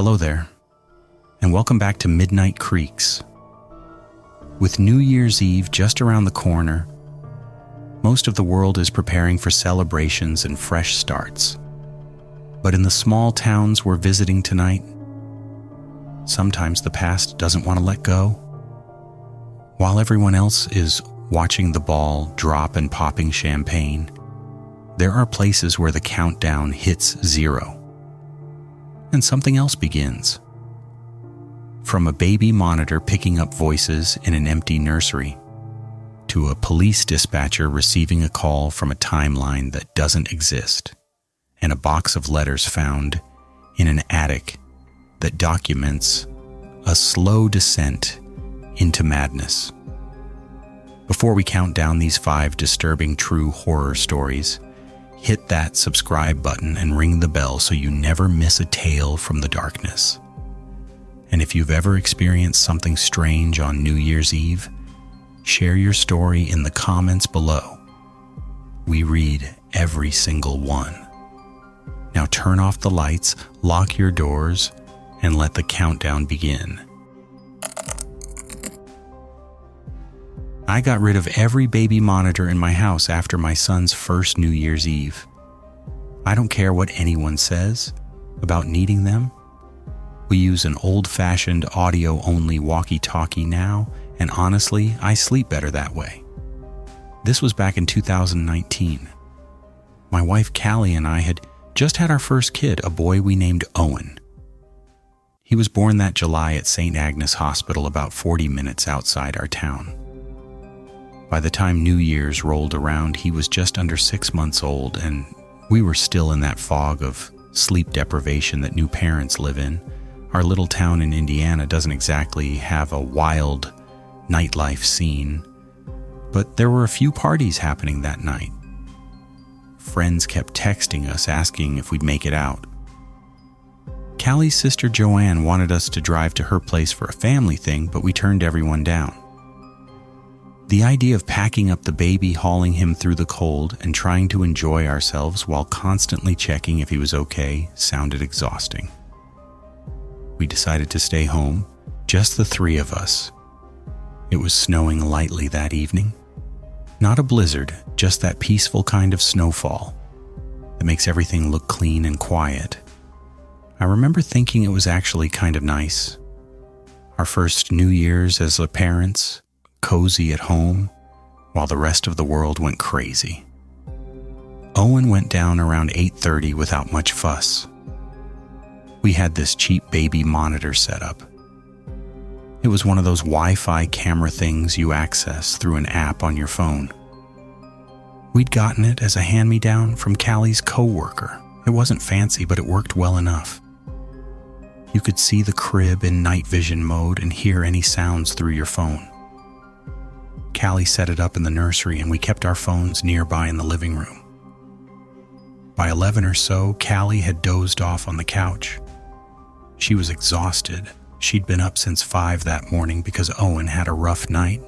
Hello there, and welcome back to Midnight Creaks. With New Year's Eve just around the corner, most of the world is preparing for celebrations and fresh starts. But in the small towns we're visiting tonight, sometimes the past doesn't want to let go. While everyone else is watching the ball drop and popping champagne, there are places where the countdown hits 0. And something else begins. From a baby monitor picking up voices in an empty nursery, to a police dispatcher receiving a call from a timeline that doesn't exist, and a box of letters found in an attic that documents a slow descent into madness. Before we count down these 5 disturbing true horror stories, hit that subscribe button and ring the bell so you never miss a tale from the darkness. And if you've ever experienced something strange on New Year's Eve, share your story in the comments below. We read every single one. Now turn off the lights, lock your doors, and let the countdown begin. I got rid of every baby monitor in my house after my son's first New Year's Eve. I don't care what anyone says about needing them. We use an old-fashioned audio-only walkie-talkie now, and honestly, I sleep better that way. This was back in 2019. My wife Callie and I had just had our first kid, a boy we named Owen. He was born that July at St. Agnes Hospital about 40 minutes outside our town. By the time New Year's rolled around, he was just under 6 months old, and we were still in that fog of sleep deprivation that new parents live in. Our little town in Indiana doesn't exactly have a wild nightlife scene, but there were a few parties happening that night. Friends kept texting us asking if we'd make it out. Callie's sister Joanne wanted us to drive to her place for a family thing, but we turned everyone down. The idea of packing up the baby, hauling him through the cold, and trying to enjoy ourselves while constantly checking if he was okay sounded exhausting. We decided to stay home, just the 3 of us. It was snowing lightly that evening. Not a blizzard, just that peaceful kind of snowfall that makes everything look clean and quiet. I remember thinking it was actually kind of nice. Our first New Year's as parents, cozy at home, while the rest of the world went crazy. Owen went down around 8:30 without much fuss. We had this cheap baby monitor set up. It was one of those Wi-Fi camera things you access through an app on your phone. We'd gotten it as a hand-me-down from Callie's co-worker. It wasn't fancy, but it worked well enough. You could see the crib in night vision mode and hear any sounds through your phone. Callie set it up in the nursery, and we kept our phones nearby in the living room. By 11 or so, Callie had dozed off on the couch. She was exhausted. She'd been up since 5 that morning because Owen had a rough night.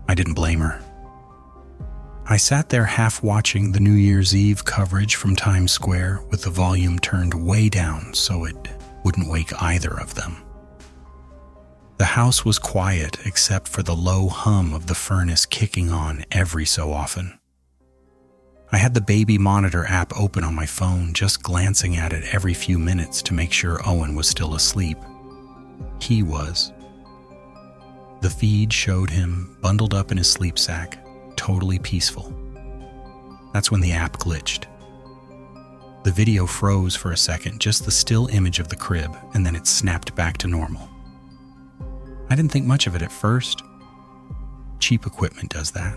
I didn't blame her. I sat there half watching the New Year's Eve coverage from Times Square with the volume turned way down so it wouldn't wake either of them. The house was quiet except for the low hum of the furnace kicking on every so often. I had the baby monitor app open on my phone, just glancing at it every few minutes to make sure Owen was still asleep. He was. The feed showed him bundled up in his sleep sack, totally peaceful. That's when the app glitched. The video froze for a second, just the still image of the crib, and then it snapped back to normal. I didn't think much of it at first. Cheap equipment does that.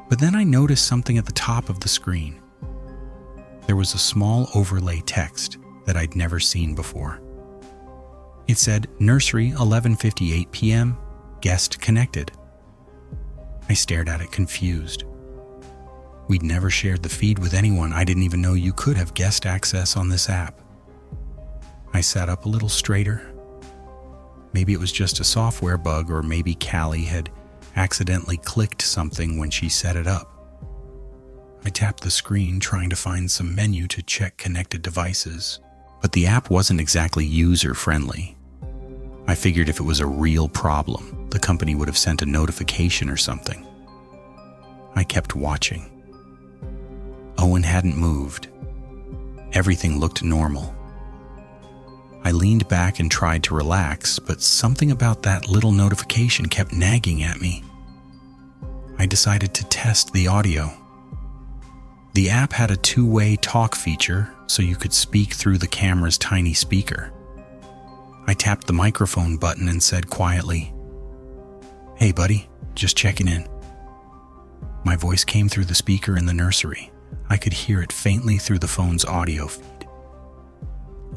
But then I noticed something at the top of the screen. There was a small overlay text that I'd never seen before. It said, "Nursery, 11:58 p.m., guest connected." I stared at it confused. We'd never shared the feed with anyone. I didn't even know you could have guest access on this app. I sat up a little straighter. Maybe it was just a software bug, or maybe Callie had accidentally clicked something when she set it up. I tapped the screen trying to find some menu to check connected devices, but the app wasn't exactly user-friendly. I figured if it was a real problem, the company would have sent a notification or something. I kept watching. Owen hadn't moved. Everything looked normal. I leaned back and tried to relax, but something about that little notification kept nagging at me. I decided to test the audio. The app had a two-way talk feature, so you could speak through the camera's tiny speaker. I tapped the microphone button and said quietly, "Hey buddy, just checking in." My voice came through the speaker in the nursery. I could hear it faintly through the phone's audio feed.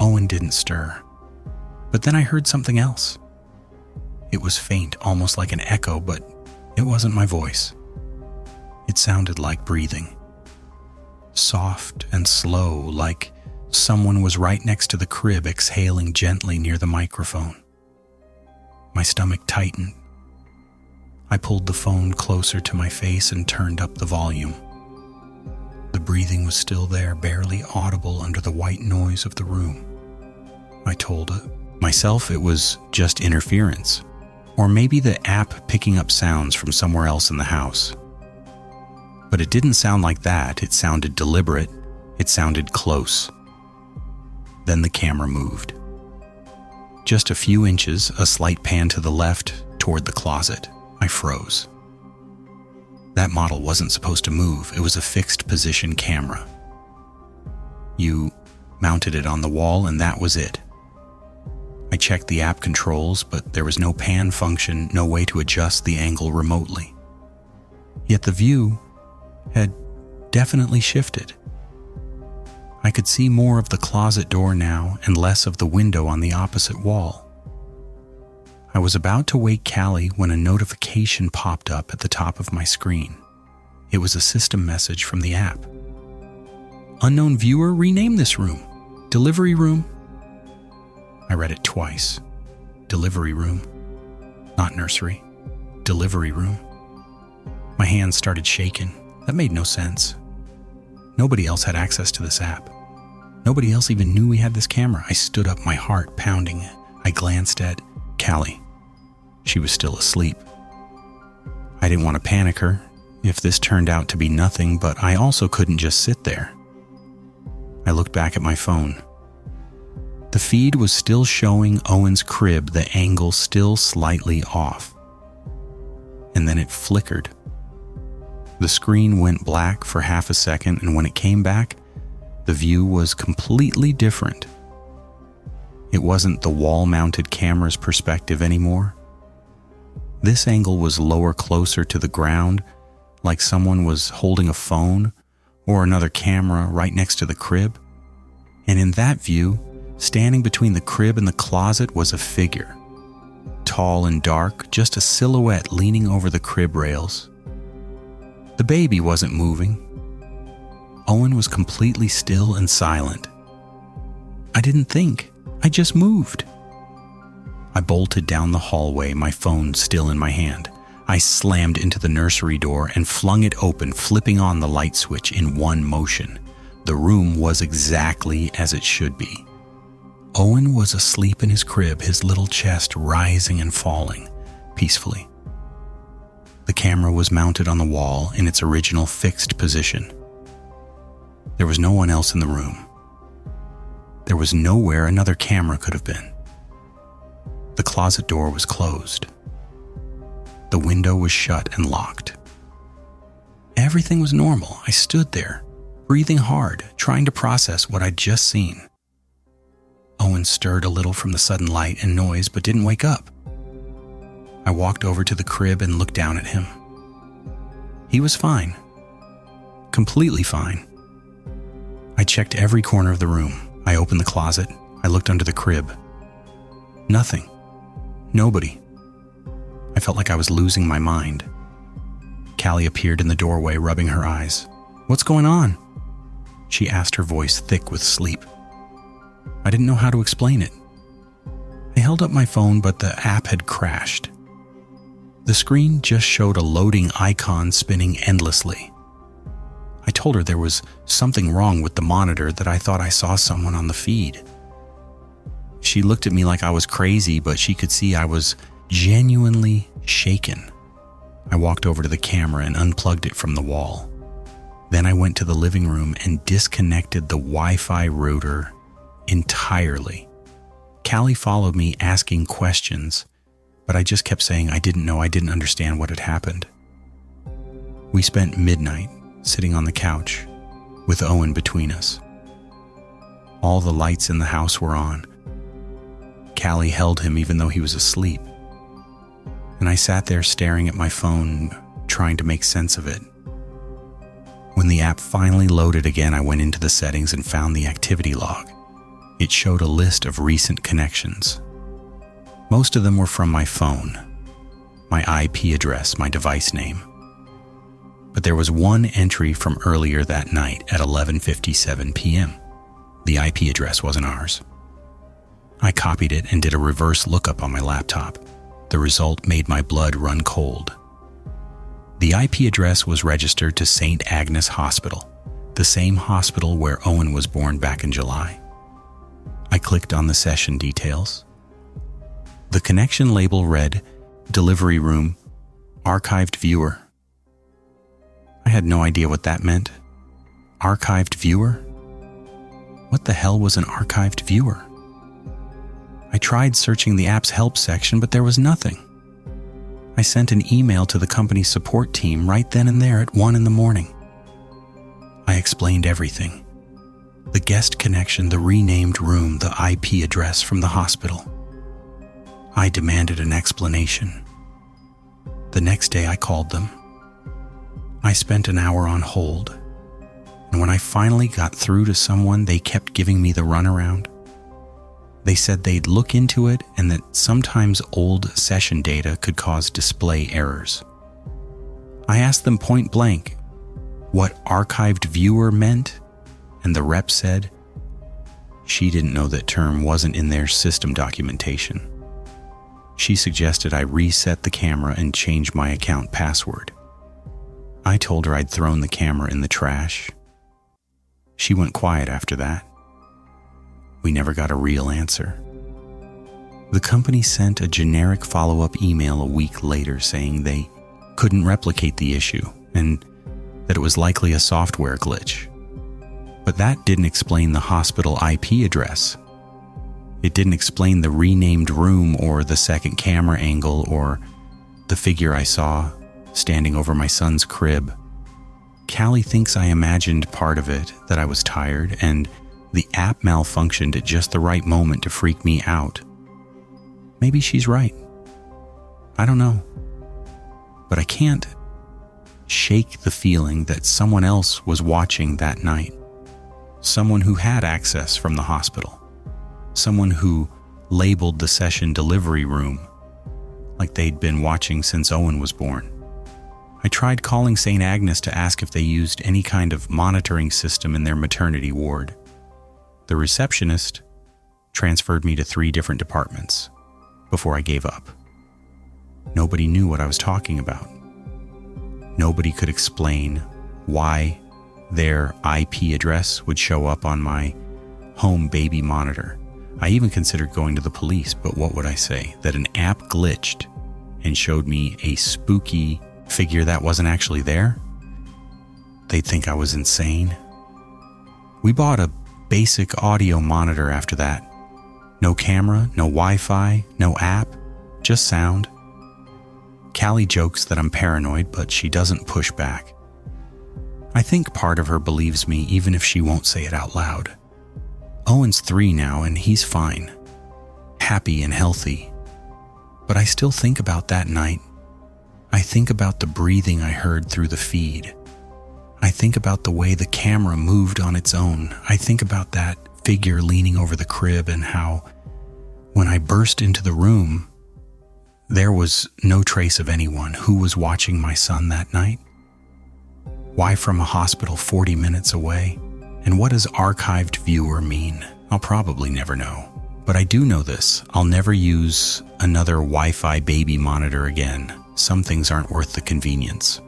Owen didn't stir. But then I heard something else. It was faint, almost like an echo, but it wasn't my voice. It sounded like breathing. Soft and slow, like someone was right next to the crib exhaling gently near the microphone. My stomach tightened. I pulled the phone closer to my face and turned up the volume. The breathing was still there, barely audible under the white noise of the room. I told myself it was just interference, or maybe the app picking up sounds from somewhere else in the house. But it didn't sound like that. It sounded deliberate. It sounded close. Then the camera moved. Just a few inches, a slight pan to the left toward the closet. I froze. That model wasn't supposed to move. It was a fixed position camera. You mounted it on the wall and that was it. I checked the app controls, but there was no pan function, no way to adjust the angle remotely. Yet the view had definitely shifted. I could see more of the closet door now and less of the window on the opposite wall. I was about to wake Callie when a notification popped up at the top of my screen. It was a system message from the app. "Unknown viewer, rename this room. Delivery room." I read it twice. Delivery room. Not nursery. Delivery room. My hands started shaking. That made no sense. Nobody else had access to this app. Nobody else even knew we had this camera. I stood up, my heart pounding. I glanced at Callie. She was still asleep. I didn't want to panic her if this turned out to be nothing, but I also couldn't just sit there. I looked back at my phone. The feed was still showing Owen's crib, the angle still slightly off. And then it flickered. The screen went black for half a second, and when it came back, the view was completely different. It wasn't the wall-mounted camera's perspective anymore. This angle was lower, closer to the ground, like someone was holding a phone or another camera right next to the crib. And in that view, standing between the crib and the closet was a figure. Tall and dark, just a silhouette leaning over the crib rails. The baby wasn't moving. Owen was completely still and silent. I didn't think. I just moved. I bolted down the hallway, my phone still in my hand. I slammed into the nursery door and flung it open, flipping on the light switch in one motion. The room was exactly as it should be. Owen was asleep in his crib, his little chest rising and falling peacefully. The camera was mounted on the wall in its original fixed position. There was no one else in the room. There was nowhere another camera could have been. The closet door was closed. The window was shut and locked. Everything was normal. I stood there, breathing hard, trying to process what I'd just seen. Owen stirred a little from the sudden light and noise, but didn't wake up. I walked over to the crib and looked down at him. He was fine. Completely fine. I checked every corner of the room. I opened the closet. I looked under the crib. Nothing. Nobody. I felt like I was losing my mind. Callie appeared in the doorway, rubbing her eyes. "What's going on?" She asked, her voice thick with sleep. I didn't know how to explain it. I held up my phone, but the app had crashed. The screen just showed a loading icon spinning endlessly. I told her there was something wrong with the monitor, that I thought I saw someone on the feed. She looked at me like I was crazy, but she could see I was genuinely shaken. I walked over to the camera and unplugged it from the wall. Then I went to the living room and disconnected the Wi-Fi router entirely. Callie followed me asking questions, but I just kept saying I didn't know, I didn't understand what had happened. We spent midnight sitting on the couch with Owen between us. All the lights in the house were on. Callie held him even though he was asleep. And I sat there staring at my phone, trying to make sense of it. When the app finally loaded again, I went into the settings and found the activity log. It showed a list of recent connections. Most of them were from my phone, my IP address, my device name. But there was one entry from earlier that night at 11:57 p.m. The IP address wasn't ours. I copied it and did a reverse lookup on my laptop. The result made my blood run cold. The IP address was registered to St. Agnes Hospital, the same hospital where Owen was born back in July. I clicked on the session details. The connection label read, "Delivery Room, Archived Viewer." I had no idea what that meant. Archived viewer? What the hell was an archived viewer? I tried searching the app's help section, but there was nothing. I sent an email to the company's support team right then and there at 1 a.m. I explained everything. The guest connection, the renamed room, the IP address from the hospital. I demanded an explanation. The next day I called them. I spent an hour on hold, and when I finally got through to someone, they kept giving me the runaround. They said they'd look into it and that sometimes old session data could cause display errors. I asked them point blank what archived viewer meant, and the rep said she didn't know that term wasn't in their system documentation. She suggested I reset the camera and change my account password. I told her I'd thrown the camera in the trash. She went quiet after that. We never got a real answer. The company sent a generic follow-up email a week later saying they couldn't replicate the issue and that it was likely a software glitch. But that didn't explain the hospital IP address. It didn't explain the renamed room or the second camera angle or the figure I saw standing over my son's crib. Callie thinks I imagined part of it, that I was tired, and the app malfunctioned at just the right moment to freak me out. Maybe she's right. I don't know. But I can't shake the feeling that someone else was watching that night. Someone who had access from the hospital. Someone who labeled the session delivery room like they'd been watching since Owen was born. I tried calling St. Agnes to ask if they used any kind of monitoring system in their maternity ward. The receptionist transferred me to 3 different departments before I gave up. Nobody knew what I was talking about. Nobody could explain why their IP address would show up on my home baby monitor. I even considered going to the police, but what would I say? That an app glitched and showed me a spooky figure that wasn't actually there? They'd think I was insane. We bought a basic audio monitor after that. No camera, no Wi-Fi, no app, just sound. Callie jokes that I'm paranoid, but she doesn't push back. I think part of her believes me even if she won't say it out loud. Owen's 3 now and he's fine, happy and healthy. But I still think about that night. I think about the breathing I heard through the feed. I think about the way the camera moved on its own. I think about that figure leaning over the crib and how, when I burst into the room, there was no trace of anyone who was watching my son that night. Why from a hospital 40 minutes away? And what does archived viewer mean? I'll probably never know. But I do know this. I'll never use another Wi-Fi baby monitor again. Some things aren't worth the convenience.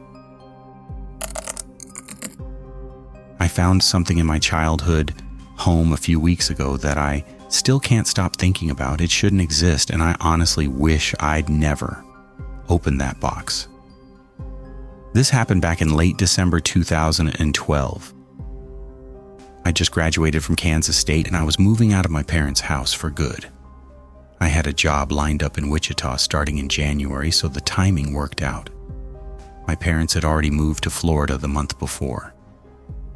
I found something in my childhood home a few weeks ago that I Still can't stop thinking about it. It shouldn't exist, and I honestly wish I'd never opened that box. This happened back in late December 2012. I just graduated from Kansas State and I was moving out of my parents' house for good. I had a job lined up in Wichita starting in January, so the timing worked out. My parents had already moved to Florida the month before.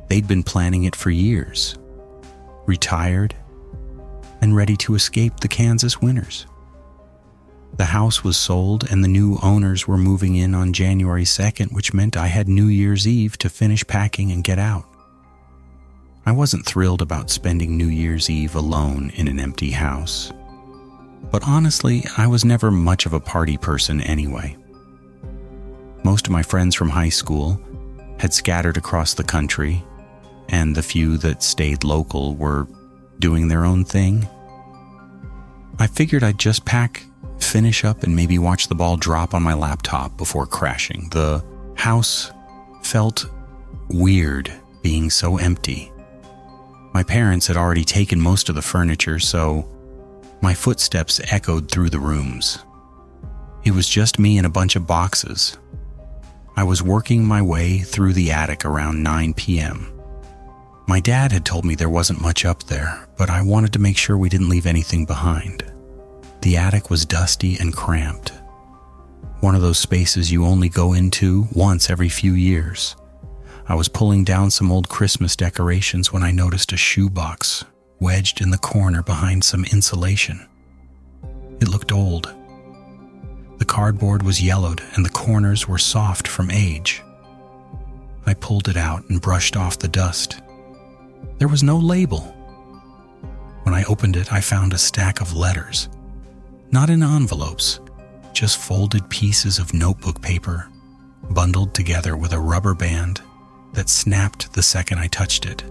They'd been planning it for years, retired, and ready to escape the Kansas winters. The house was sold and the new owners were moving in on January 2nd, which meant I had New Year's Eve to finish packing and get out. I wasn't thrilled about spending New Year's Eve alone in an empty house. But honestly, I was never much of a party person anyway. Most of my friends from high school had scattered across the country, and the few that stayed local were doing their own thing. I figured I'd just pack, finish up, and maybe watch the ball drop on my laptop before crashing. The house felt weird being so empty. My parents had already taken most of the furniture, so my footsteps echoed through the rooms. It was just me and a bunch of boxes. I was working my way through the attic around 9 p.m. My dad had told me there wasn't much up there, but I wanted to make sure we didn't leave anything behind. The attic was dusty and cramped. One of those spaces you only go into once every few years. I was pulling down some old Christmas decorations when I noticed a shoebox wedged in the corner behind some insulation. It looked old. The cardboard was yellowed and the corners were soft from age. I pulled it out and brushed off the dust. There was no label. When I opened it, I found a stack of letters. Not in envelopes, just folded pieces of notebook paper, bundled together with a rubber band that snapped the second I touched it.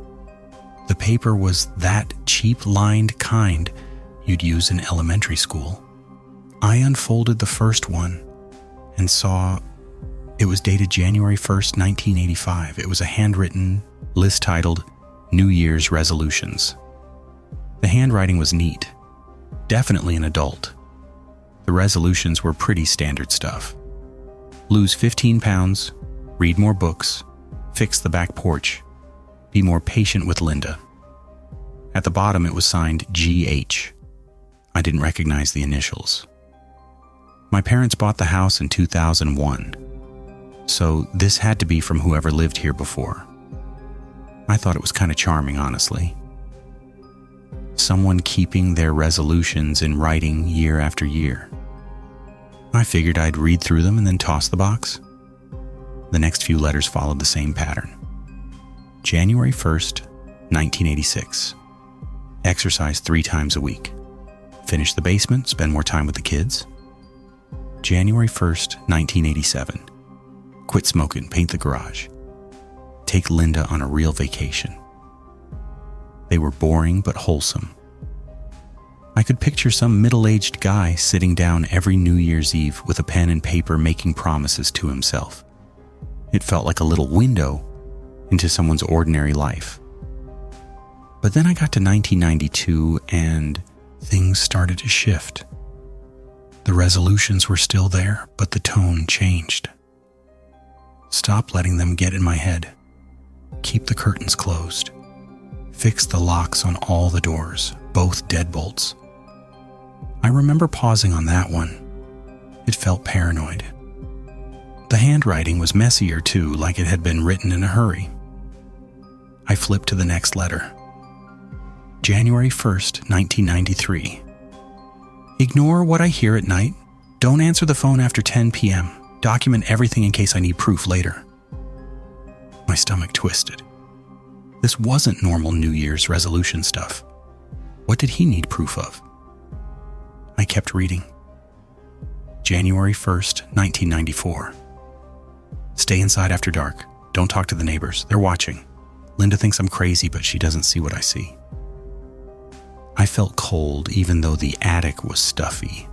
The paper was that cheap-lined kind you'd use in elementary school. I unfolded the first one and saw it was dated January 1st, 1985. It was a handwritten list titled New Year's Resolutions. The handwriting was neat, definitely an adult. The resolutions were pretty standard stuff. Lose 15 pounds, read more books, fix the back porch, be more patient with Linda. At the bottom it was signed GH. I didn't recognize the initials. My parents bought the house in 2001, so this had to be from whoever lived here before. I thought it was kind of charming, honestly. Someone keeping their resolutions in writing year after year. I figured I'd read through them and then toss the box. The next few letters followed the same pattern. January 1st, 1986. Exercise 3 times a week. Finish the basement, spend more time with the kids. January 1st, 1987. Quit smoking, paint the garage. Take Linda on a real vacation. They were boring but wholesome. I could picture some middle-aged guy sitting down every New Year's Eve with a pen and paper making promises to himself. It felt like a little window into someone's ordinary life. But then I got to 1992 and things started to shift. The resolutions were still there, but the tone changed. Stop letting them get in my head. Keep the curtains closed. Fix the locks on all the doors, both deadbolts. I remember pausing on that one. It felt paranoid. The handwriting was messier too, like it had been written in a hurry. I flipped to the next letter. January 1st, 1993. Ignore what I hear at night. Don't answer the phone after 10 p.m. Document everything in case I need proof later. My stomach twisted. This wasn't normal New Year's resolution stuff. What did he need proof of? I kept reading. January 1st, 1994. Stay inside after dark. Don't talk to the neighbors. They're watching. Linda thinks I'm crazy, but she doesn't see what I see. I felt cold even though the attic was stuffy.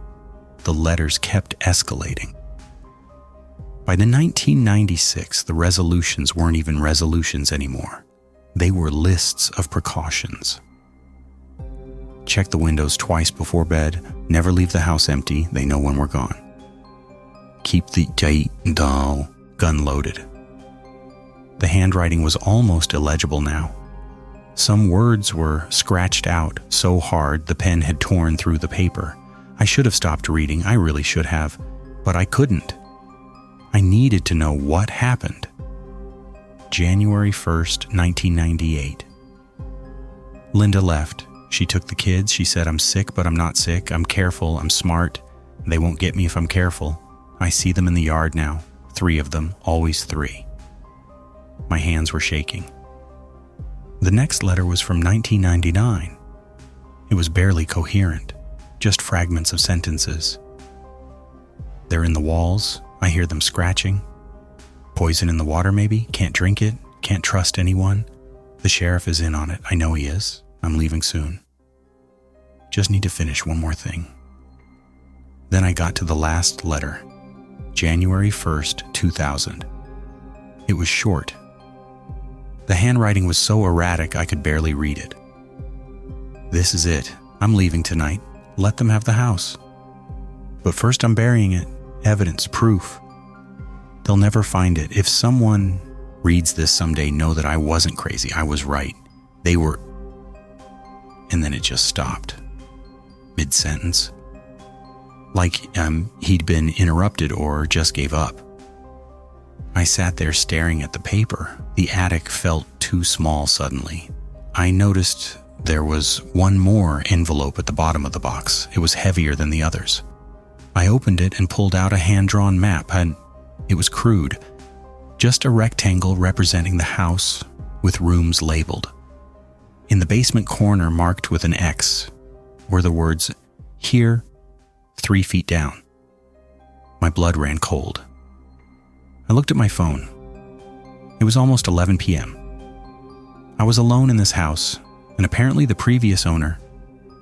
The letters kept escalating. By the 1996, the resolutions weren't even resolutions anymore. They were lists of precautions. Check the windows twice before bed. Never leave the house empty. They know when we're gone. Keep the gun loaded. The handwriting was almost illegible now. Some words were scratched out so hard the pen had torn through the paper. I should have stopped reading. I really should have, but I couldn't. I needed to know what happened. January 1st, 1998. Linda left. She took the kids. She said, "I'm sick, but I'm not sick. I'm careful. I'm smart. They won't get me if I'm careful." I see them in the yard now. 3 of them, always 3. My hands were shaking. The next letter was from 1999. It was barely coherent, just fragments of sentences. They're in the walls. I hear them scratching. Poison in the water, maybe? Can't drink it. Can't trust anyone. The sheriff is in on it. I know he is. I'm leaving soon. Just need to finish one more thing. Then I got to the last letter. January 1st, 2000. It was short. The handwriting was so erratic I could barely read it. "This is it. I'm leaving tonight. Let them have the house. But first I'm burying it. Evidence, proof. They'll never find it. If someone reads this someday, know that I wasn't crazy. I was right. They were..." And then it just stopped. Mid-sentence. Like he'd been interrupted or just gave up. I sat there staring at the paper. The attic felt too small suddenly. I noticed there was one more envelope at the bottom of the box. It was heavier than the others. I opened it and pulled out a hand-drawn map, and it was crude. Just a rectangle representing the house with rooms labeled. In the basement corner, marked with an X, were the words, "Here, 3 feet down." My blood ran cold. I looked at my phone. It was almost 11 p.m. I was alone in this house, and apparently the previous owner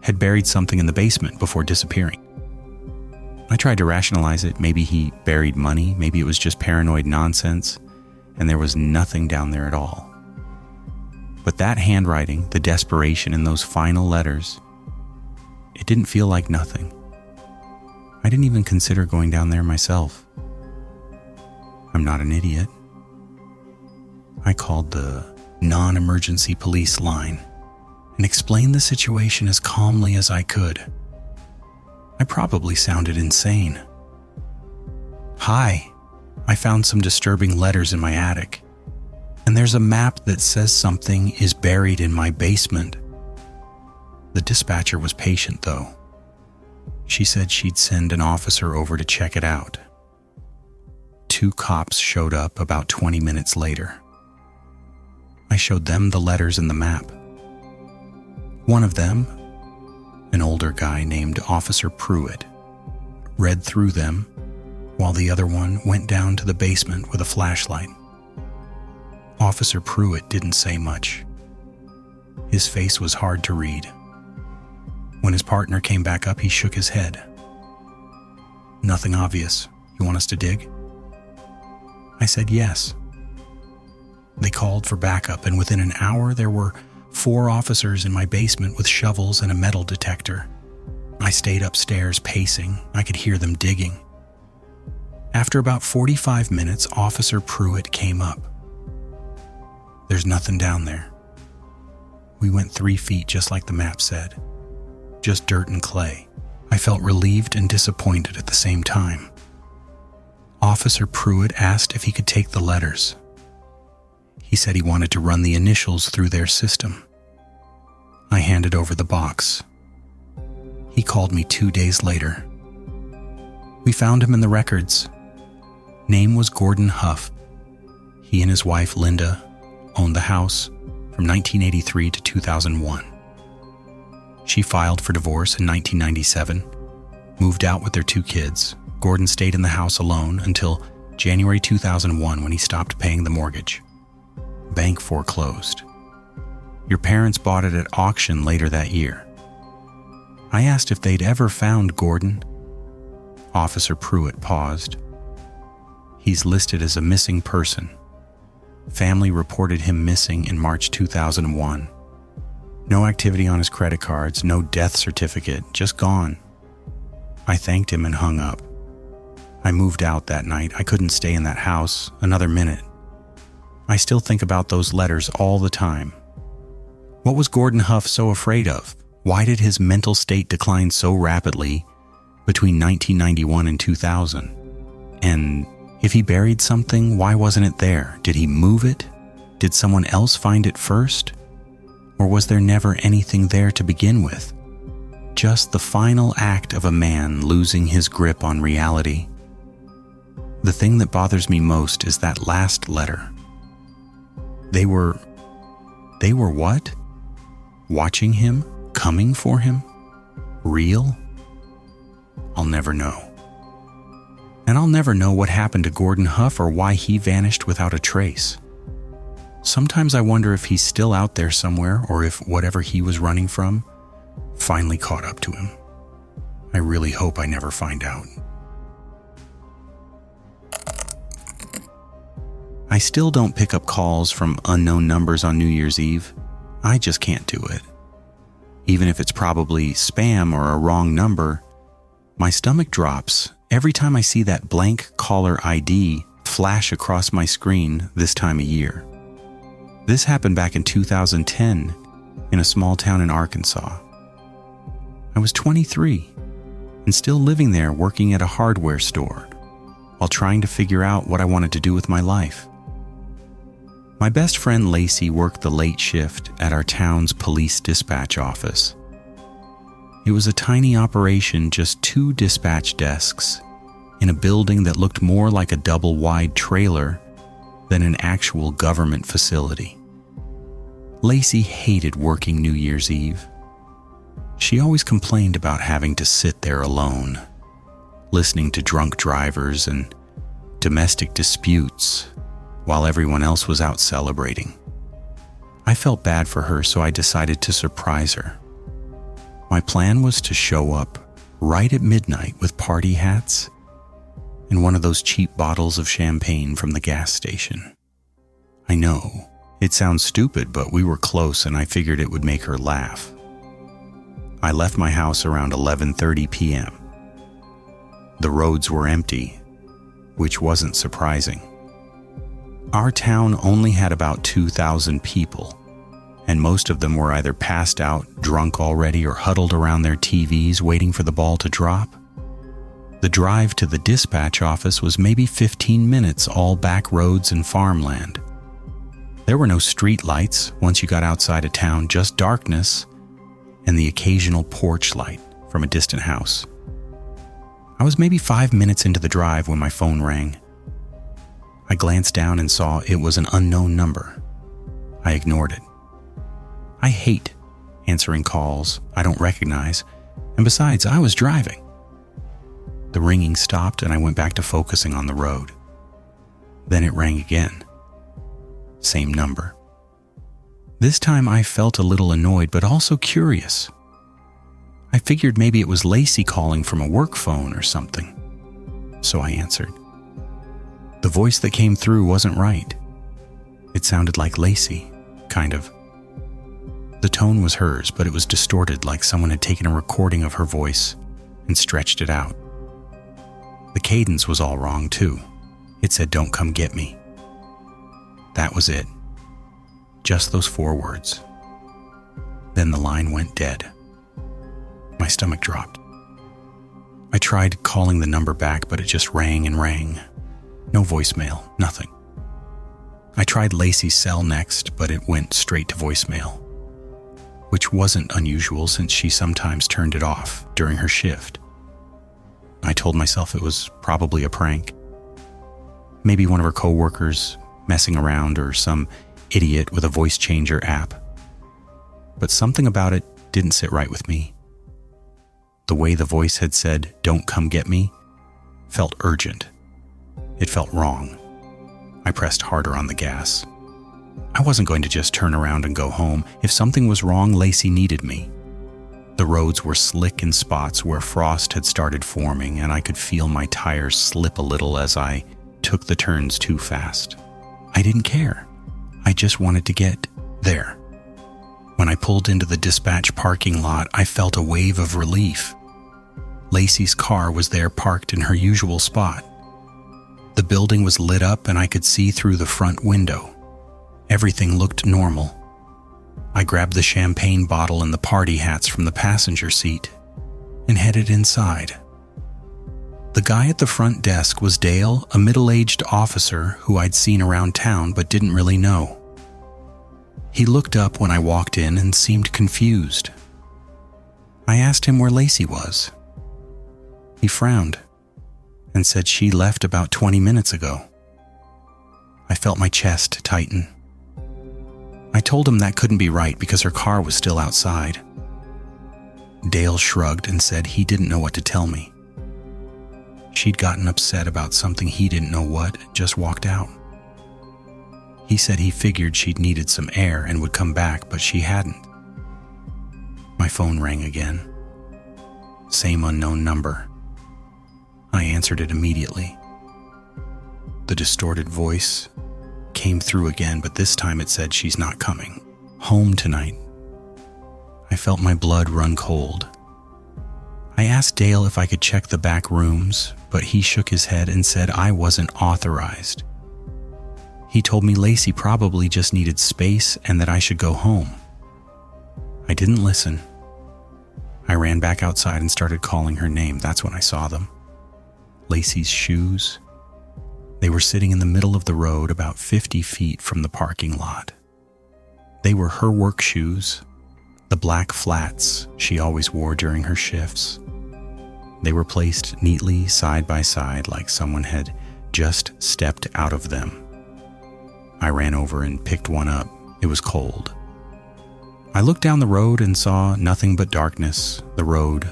had buried something in the basement before disappearing. I tried to rationalize it. Maybe he buried money. Maybe it was just paranoid nonsense, and there was nothing down there at all. But that handwriting, the desperation in those final letters, it didn't feel like nothing. I didn't even consider going down there myself. I'm not an idiot. I called the non-emergency police line and explained the situation as calmly as I could. I probably sounded insane. "Hi, I found some disturbing letters in my attic, and there's a map that says something is buried in my basement." The dispatcher was patient, though. She said she'd send an officer over to check it out. 2 cops showed up about 20 minutes later. I showed them the letters and the map. One of them, an older guy named Officer Pruitt, read through them while the other one went down to the basement with a flashlight. Officer Pruitt didn't say much. His face was hard to read. When his partner came back up, he shook his head. "Nothing obvious. You want us to dig?" I said yes. They called for backup, and within an hour there were 4 officers in my basement with shovels and a metal detector. I stayed upstairs pacing. I could hear them digging. After about 45 minutes, Officer Pruitt came up. "There's nothing down there." We went 3 feet just like the map said. Just dirt and clay. I felt relieved and disappointed at the same time. Officer Pruitt asked if he could take the letters. He said he wanted to run the initials through their system. I handed over the box. He called me 2 days later. We found him in the records. Name was Gordon Huff. He and his wife, Linda, owned the house from 1983 to 2001. She filed for divorce in 1997, moved out with their 2 kids. Gordon stayed in the house alone until January 2001 when he stopped paying the mortgage. Bank foreclosed. Your parents bought it at auction later that year. I asked if they'd ever found Gordon. Officer Pruitt paused. He's listed as a missing person. Family reported him missing in March 2001. No activity on his credit cards, no death certificate, just gone. I thanked him and hung up. I moved out that night. I couldn't stay in that house another minute. I still think about those letters all the time. What was Gordon Huff so afraid of? Why did his mental state decline so rapidly between 1991 and 2000? And if he buried something, why wasn't it there? Did he move it? Did someone else find it first? Or was there never anything there to begin with? Just the final act of a man losing his grip on reality. The thing that bothers me most is that last letter. They were what? Watching him? Coming for him? Real? I'll never know. And I'll never know what happened to Gordon Huff or why he vanished without a trace. Sometimes I wonder if he's still out there somewhere or if whatever he was running from finally caught up to him. I really hope I never find out. I still don't pick up calls from unknown numbers on New Year's Eve. I just can't do it. Even if it's probably spam or a wrong number, my stomach drops every time I see that blank caller ID flash across my screen this time of year. This happened back in 2010 in a small town in Arkansas. I was 23 and still living there working at a hardware store while trying to figure out what I wanted to do with my life. My best friend Lacey worked the late shift at our town's police dispatch office. It was a tiny operation, just 2 dispatch desks in a building that looked more like a double-wide trailer than an actual government facility. Lacey hated working New Year's Eve. She always complained about having to sit there alone, listening to drunk drivers and domestic disputes while everyone else was out celebrating. I felt bad for her, so I decided to surprise her. My plan was to show up right at midnight with party hats and one of those cheap bottles of champagne from the gas station. I know, it sounds stupid, but we were close and I figured it would make her laugh. I left my house around 11:30 p.m. The roads were empty, which wasn't surprising. Our town only had about 2,000 people, and most of them were either passed out, drunk already, or huddled around their TVs waiting for the ball to drop. The drive to the dispatch office was maybe 15 minutes, all back roads and farmland. There were no street lights once you got outside of town, just darkness and the occasional porch light from a distant house. I was maybe 5 minutes into the drive when my phone rang. I glanced down and saw it was an unknown number. I ignored it. I hate answering calls I don't recognize, and besides, I was driving. The ringing stopped and I went back to focusing on the road. Then it rang again. Same number. This time I felt a little annoyed, but also curious. I figured maybe it was Lacey calling from a work phone or something. So I answered. The voice that came through wasn't right. It sounded like Lacey, kind of. The tone was hers, but it was distorted, like someone had taken a recording of her voice and stretched it out. The cadence was all wrong, too. It said, "Don't come get me." That was it. Just those 4 words. Then the line went dead. My stomach dropped. I tried calling the number back, but it just rang and rang. No voicemail, nothing. I tried Lacey's cell next, but it went straight to voicemail, which wasn't unusual since she sometimes turned it off during her shift. I told myself it was probably a prank. Maybe one of her coworkers messing around or some idiot with a voice changer app. But something about it didn't sit right with me. The way the voice had said, "Don't come get me," felt urgent. It felt wrong. I pressed harder on the gas. I wasn't going to just turn around and go home. If something was wrong, Lacey needed me. The roads were slick in spots where frost had started forming, and I could feel my tires slip a little as I took the turns too fast. I didn't care. I just wanted to get there. When I pulled into the dispatch parking lot, I felt a wave of relief. Lacey's car was there parked in her usual spot. The building was lit up and I could see through the front window. Everything looked normal. I grabbed the champagne bottle and the party hats from the passenger seat and headed inside. The guy at the front desk was Dale, a middle-aged officer who I'd seen around town but didn't really know. He looked up when I walked in and seemed confused. I asked him where Lacey was. He frowned and said she left about 20 minutes ago. I felt my chest tighten. I told him that couldn't be right because her car was still outside. Dale shrugged and said he didn't know what to tell me. She'd gotten upset about something he didn't know what and just walked out. He said he figured she'd needed some air and would come back, but she hadn't. My phone rang again. Same unknown number. I answered it immediately. The distorted voice came through again, but this time it said she's not coming home tonight. I felt my blood run cold. I asked Dale if I could check the back rooms, but he shook his head and said I wasn't authorized. He told me Lacey probably just needed space and that I should go home. I didn't listen. I ran back outside and started calling her name. That's when I saw them. Lacey's shoes. They were sitting in the middle of the road about 50 feet from the parking lot. They were her work shoes, the black flats she always wore during her shifts. They were placed neatly side by side like someone had just stepped out of them. I ran over and picked one up. It was cold. I looked down the road and saw nothing but darkness. The road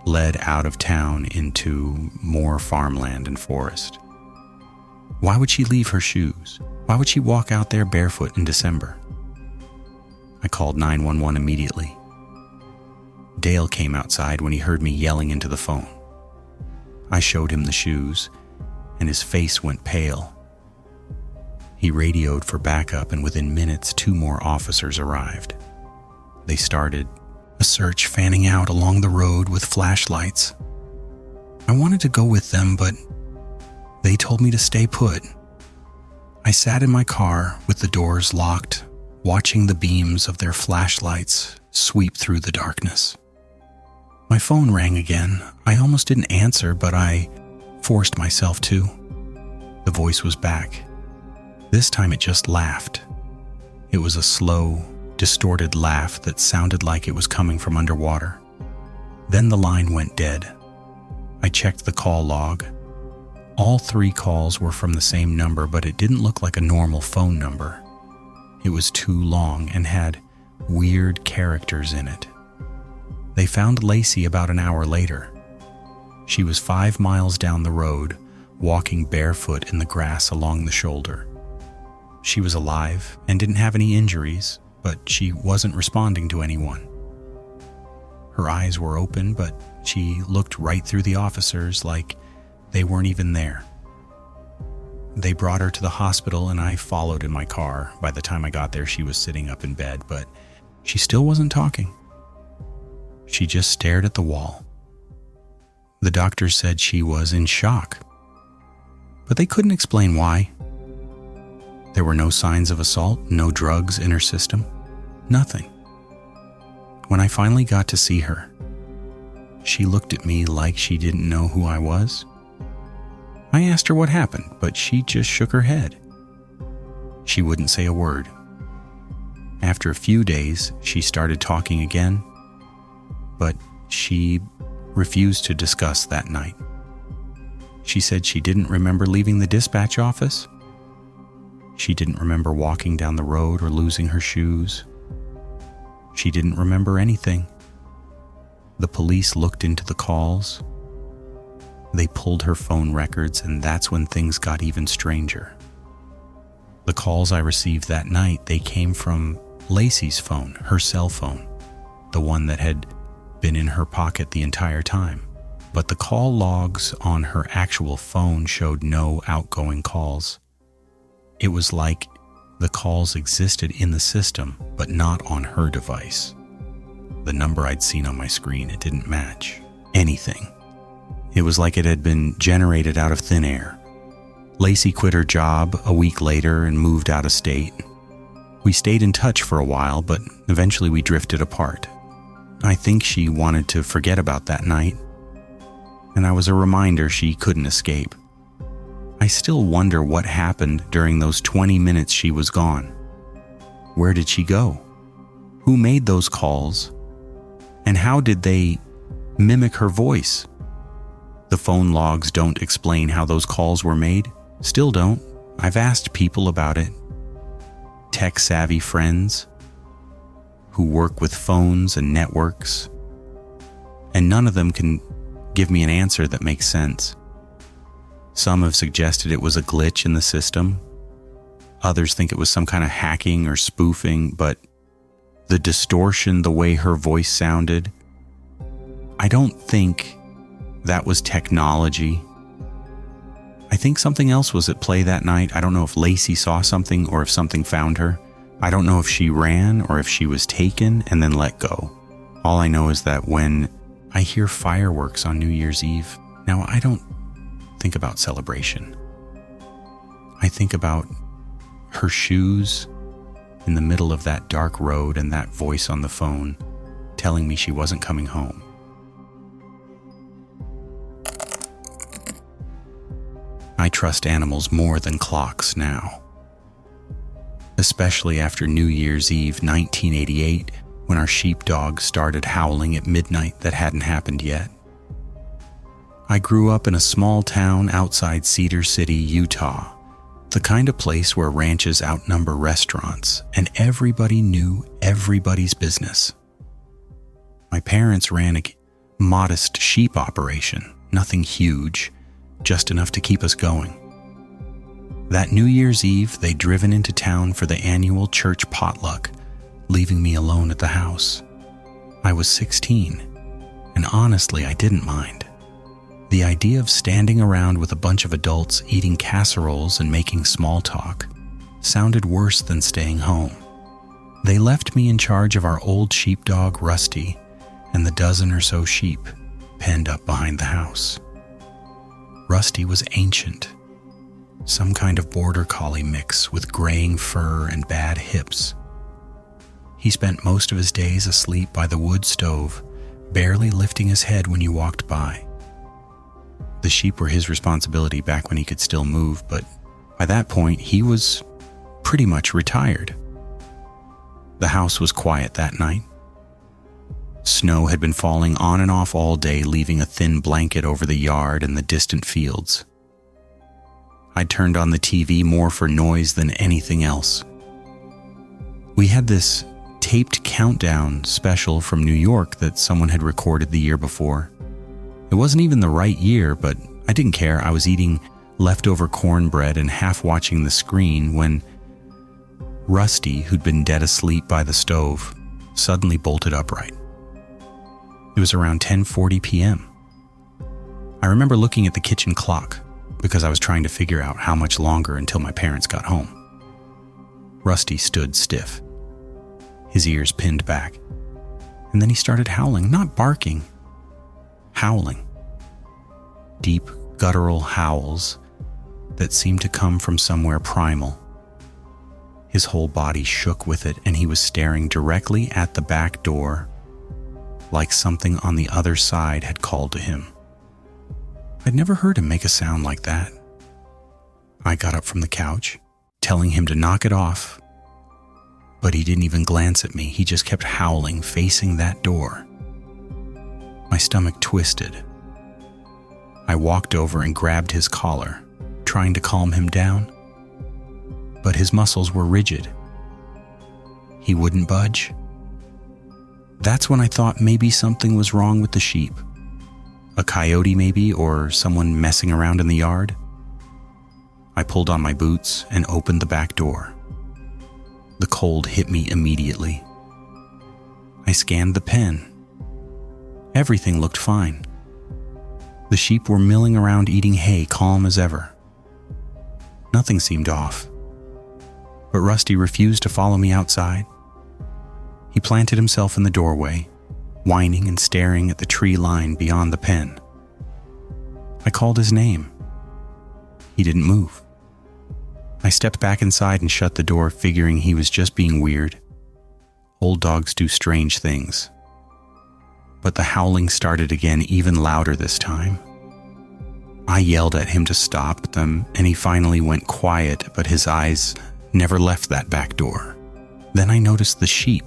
led out of town into more farmland and forest. Why would she leave her shoes? Why would she walk out there barefoot in December? I called 911 immediately. Dale came outside when he heard me yelling into the phone. I showed him the shoes, and his face went pale. He radioed for backup, and within minutes, 2 more officers arrived. They started a search fanning out along the road with flashlights. I wanted to go with them, but they told me to stay put. I sat in my car with the doors locked, watching the beams of their flashlights sweep through the darkness. My phone rang again. I almost didn't answer, but I forced myself to. The voice was back. This time it just laughed. It was a slow, distorted laugh that sounded like it was coming from underwater. Then the line went dead. I checked the call log. All 3 calls were from the same number, but it didn't look like a normal phone number. It was too long and had weird characters in it. They found Lacey about an hour later. She was 5 miles down the road, walking barefoot in the grass along the shoulder. She was alive and didn't have any injuries, but she wasn't responding to anyone. Her eyes were open, but she looked right through the officers like they weren't even there. They brought her to the hospital and I followed in my car. By the time I got there, she was sitting up in bed, but she still wasn't talking. She just stared at the wall. The doctor said she was in shock, but they couldn't explain why. There were no signs of assault, no drugs in her system, nothing. When I finally got to see her, she looked at me like she didn't know who I was. I asked her what happened, but she just shook her head. She wouldn't say a word. After a few days, she started talking again, but she refused to discuss that night. She said she didn't remember leaving the dispatch office. She didn't remember walking down the road or losing her shoes. She didn't remember anything. The police looked into the calls. They pulled her phone records, and that's when things got even stranger. The calls I received that night, they came from Lacey's phone, her cell phone, the one that had been in her pocket the entire time. But the call logs on her actual phone showed no outgoing calls. It was like The calls existed in the system, but not on her device. The number I'd seen on my screen, it didn't match anything. It was like it had been generated out of thin air. Lacey quit her job a week later and moved out of state. We stayed in touch for a while, but eventually we drifted apart. I think she wanted to forget about that night, and I was a reminder she couldn't escape. I still wonder what happened during those 20 minutes she was gone. Where did she go? Who made those calls? And how did they mimic her voice? The phone logs don't explain how those calls were made. Still don't. I've asked people about it. Tech-savvy friends who work with phones and networks, and none of them can give me an answer that makes sense. Some have suggested it was a glitch in the system. Others think it was some kind of hacking or spoofing, but the distortion, the way her voice sounded, I don't think that was technology. I think something else was at play that night. I don't know if Lacey saw something or if something found her. I don't know if she ran or if she was taken and then let go. All I know is that when I hear fireworks on New Year's Eve, now I don't think about celebration. I think about her shoes in the middle of that dark road and that voice on the phone telling me she wasn't coming home. I trust animals more than clocks now. Especially after New Year's Eve 1988, when our sheepdog started howling at midnight that hadn't happened yet. I grew up in a small town outside Cedar City, Utah, the kind of place where ranches outnumber restaurants and everybody knew everybody's business. My parents ran a modest sheep operation, nothing huge, just enough to keep us going. That New Year's Eve, they'd driven into town for the annual church potluck, leaving me alone at the house. I was 16, and honestly, I didn't mind. The idea of standing around with a bunch of adults eating casseroles and making small talk sounded worse than staying home. They left me in charge of our old sheepdog, Rusty, and the dozen or so sheep penned up behind the house. Rusty was ancient, some kind of border collie mix with graying fur and bad hips. He spent most of his days asleep by the wood stove, barely lifting his head when you walked by. The sheep were his responsibility back when he could still move, but by that point, he was pretty much retired. The house was quiet that night. Snow had been falling on and off all day, leaving a thin blanket over the yard and the distant fields. I turned on the TV more for noise than anything else. We had this taped countdown special from New York that someone had recorded the year before. It wasn't even the right year, but I didn't care. I was eating leftover cornbread and half watching the screen when Rusty, who'd been dead asleep by the stove, suddenly bolted upright. It was around 10:40 p.m. I remember looking at the kitchen clock because I was trying to figure out how much longer until my parents got home. Rusty stood stiff, his ears pinned back, and then he started howling, not barking, howling. Deep, guttural howls that seemed to come from somewhere primal. His whole body shook with it, and he was staring directly at the back door, like something on the other side had called to him. I'd never heard him make a sound like that. I got up from the couch, telling him to knock it off, but he didn't even glance at me. He just kept howling, facing that door. My stomach twisted. I walked over and grabbed his collar, trying to calm him down, but his muscles were rigid. He wouldn't budge. That's when I thought maybe something was wrong with the sheep. A coyote maybe, or someone messing around in the yard. I pulled on my boots and opened the back door. The cold hit me immediately. I scanned the pen. Everything looked fine. The sheep were milling around eating hay, calm as ever. Nothing seemed off. but Rusty refused to follow me outside. He planted himself in the doorway, whining and staring at the tree line beyond the pen. I called his name. He didn't move. I stepped back inside and shut the door, figuring he was just being weird. Old dogs do strange things. But the howling started again, even louder this time. I yelled at him to stop them, and he finally went quiet, but his eyes never left that back door. Then I noticed the sheep.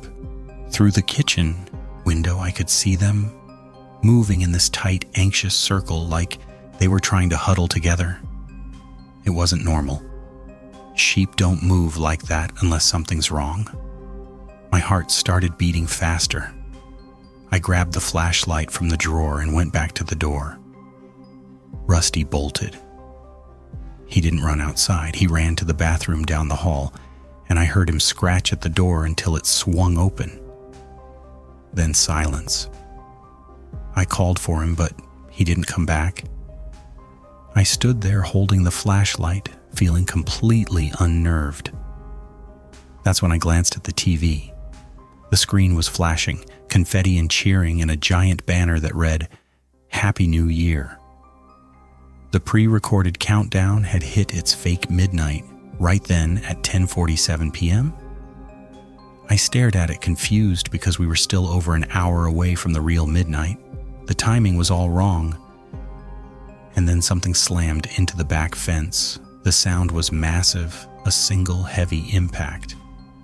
Through the kitchen window, I could see them moving in this tight, anxious circle like they were trying to huddle together. It wasn't normal. Sheep don't move like that unless something's wrong. My heart started beating faster. I grabbed the flashlight from the drawer and went back to the door. Rusty bolted. He didn't run outside. He ran to the bathroom down the hall, and I heard him scratch at the door until it swung open. Then silence. I called for him, but he didn't come back. I stood there holding the flashlight, feeling completely unnerved. That's when I glanced at the TV. The screen was flashing, confetti and cheering, and a giant banner that read, "Happy New Year." The pre-recorded countdown had hit its fake midnight right then at 10:47 p.m. I stared at it confused because we were still over an hour away from the real midnight. The timing was all wrong. And then something slammed into the back fence. The sound was massive, a single heavy impact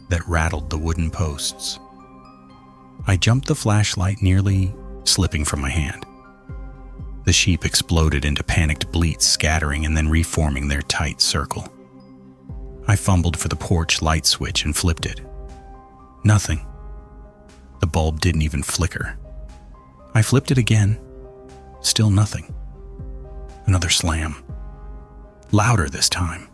that rattled the wooden posts. I jumped the flashlight, nearly slipping from my hand. The sheep exploded into panicked bleats, scattering and then reforming their tight circle. I fumbled for the porch light switch and flipped it. Nothing. The bulb didn't even flicker. I flipped it again. Still nothing. Another slam. Louder this time.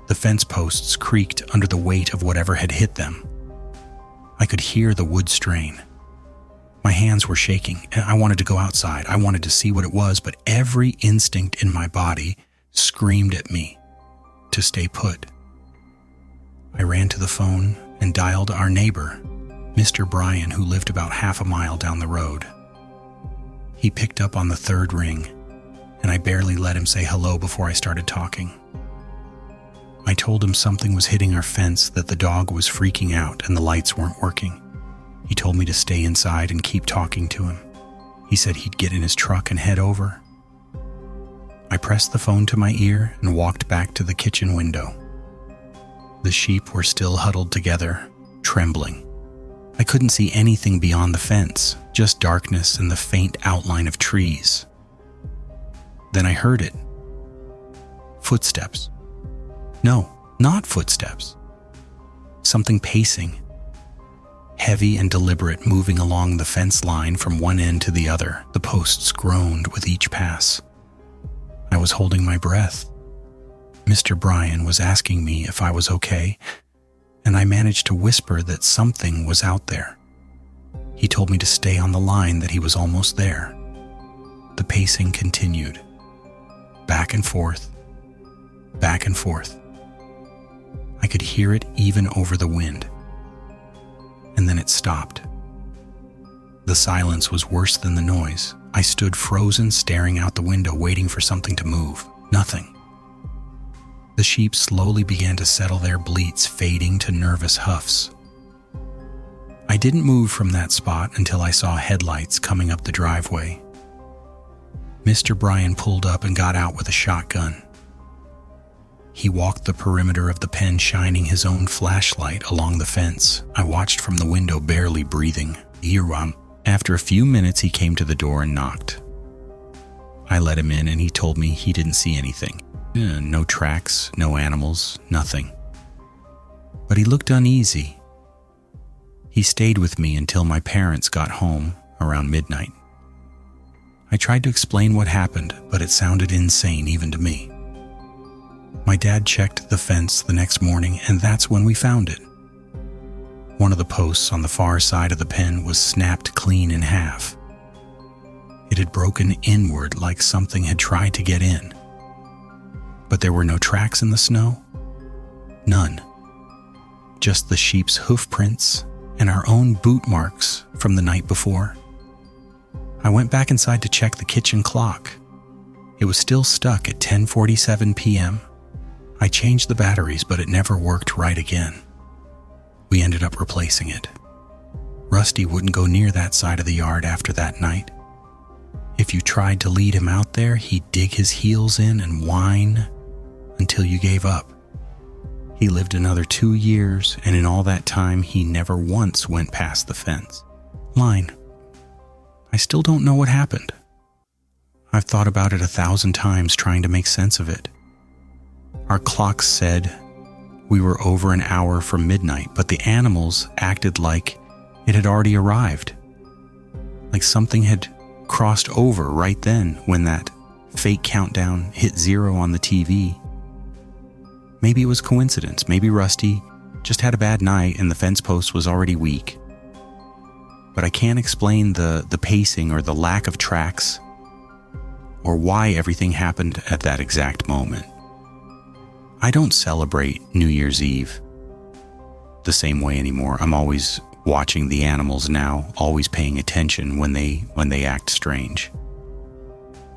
The fence posts creaked under the weight of whatever had hit them. I could hear the wood strain. My hands were shaking. I wanted to go outside. I wanted to see what it was, but every instinct in my body screamed at me to stay put. I ran to the phone and dialed our neighbor, Mr. Brian, who lived about half a mile down the road. He picked up on the third ring, and I barely let him say hello before I started talking. I told him something was hitting our fence, that the dog was freaking out and the lights weren't working. He told me to stay inside and keep talking to him. He said he'd get in his truck and head over. I pressed the phone to my ear and walked back to the kitchen window. The sheep were still huddled together, trembling. I couldn't see anything beyond the fence, just darkness and the faint outline of trees. Then I heard it. Footsteps. No, not footsteps. Something pacing. Heavy and deliberate, moving along the fence line from one end to the other. The posts groaned with each pass. I was holding my breath. Mr. Brian was asking me if I was okay, and I managed to whisper that something was out there. He told me to stay on the line, that he was almost there. The pacing continued. Back and forth. Back and forth. I could hear it even over the wind. And then it stopped. The silence was worse than the noise. I stood frozen, staring out the window, waiting for something to move. Nothing. The sheep slowly began to settle their bleats, fading to nervous huffs. I didn't move from that spot until I saw headlights coming up the driveway. Mr. Brian pulled up and got out with a shotgun. He walked the perimeter of the pen, shining his own flashlight along the fence. I watched from the window, barely breathing. After a few minutes, he came to the door and knocked. I let him in, and he told me he didn't see anything. No tracks, no animals, nothing. But he looked uneasy. He stayed with me until my parents got home around midnight. I tried to explain what happened, but it sounded insane even to me. My dad checked the fence the next morning, and that's when we found it. One of the posts on the far side of the pen was snapped clean in half. It had broken inward like something had tried to get in. But there were no tracks in the snow. None. just the sheep's hoof prints and our own boot marks from the night before. I went back inside to check the kitchen clock. It was still stuck at 10:47 p.m. I changed the batteries, but it never worked right again. We ended up replacing it. Rusty wouldn't go near that side of the yard after that night. If you tried to lead him out there, he'd dig his heels in and whine until you gave up. He lived another 2 years, and in all that time, he never once went past the fence line. I still don't know what happened. I've thought about it 1,000 times trying to make sense of it. Our clocks said we were over an hour from midnight, but the animals acted like it had already arrived. Like something had crossed over right then when that fake countdown hit 0 on the TV. Maybe it was coincidence. Maybe Rusty just had a bad night and the fence post was already weak. But I can't explain the pacing or the lack of tracks or why everything happened at that exact moment. I don't celebrate New Year's Eve the same way anymore. I'm always watching the animals now, always paying attention when they act strange.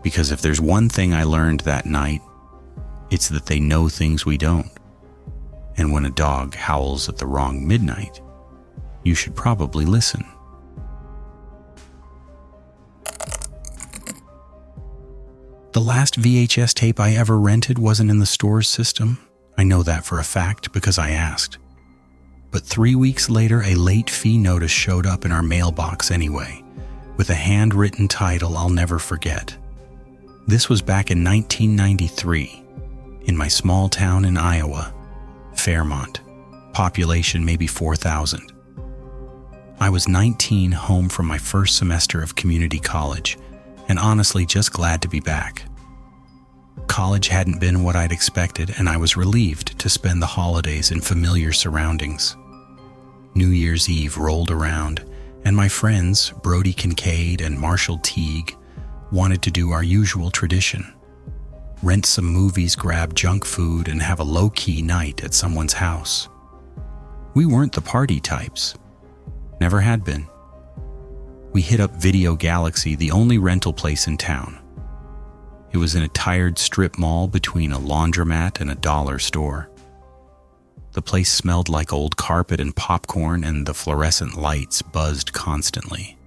Because if there's one thing I learned that night, it's that they know things we don't. And when a dog howls at the wrong midnight, you should probably listen. The last VHS tape I ever rented wasn't in the store's system. I know that for a fact because I asked. But 3 weeks later, a late fee notice showed up in our mailbox anyway, with a handwritten title I'll never forget. This was back in 1993, in my small town in Iowa, Fairmont, population maybe 4,000. I was 19, home from my first semester of community college, and honestly just glad to be back. College hadn't been what I'd expected, and I was relieved to spend the holidays in familiar surroundings. New Year's Eve rolled around, and my friends, Brody Kincaid and Marshall Teague, wanted to do our usual tradition. Rent some movies, grab junk food, and have a low-key night at someone's house. We weren't the party types. Never had been. We hit up Video Galaxy, the only rental place in town. It was in a tired strip mall between a laundromat and a dollar store. The place smelled like old carpet and popcorn, and the fluorescent lights buzzed constantly.